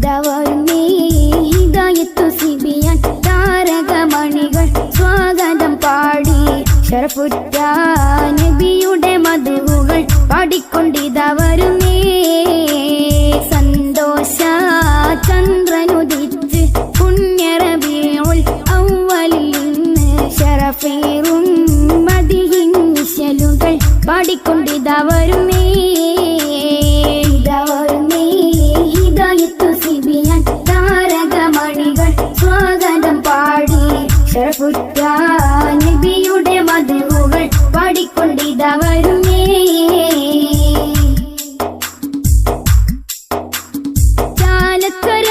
ഇതവരുന്നേ ഹിദായത്തു സിബിയാൻ താരകമണികൾ സ്വാഗതം പാടി ശരഫുറ്റ നബിയുടെ മധുകൾ പാടിക്കൊണ്ടിതവരുന്നേ സന്തോഷ ചന്ദ്രനുദിച്ച് പുണ്യറബീഉൽ അവ്വലിൽ നിന്ന് ശരഫേറും മദിഹിൻ നിശലുകൾ പാടിക്കൊണ്ടിതവരുന്നേ ഹിദായത്തു സിബിയാൻ താരകമണികൾ സ്വാഗതം പാടി ശരഫുറ്റ നബിയുടെ മധുകൾ പാടിക്കൊണ്ടിതവരുന്നേ ചാലക്കര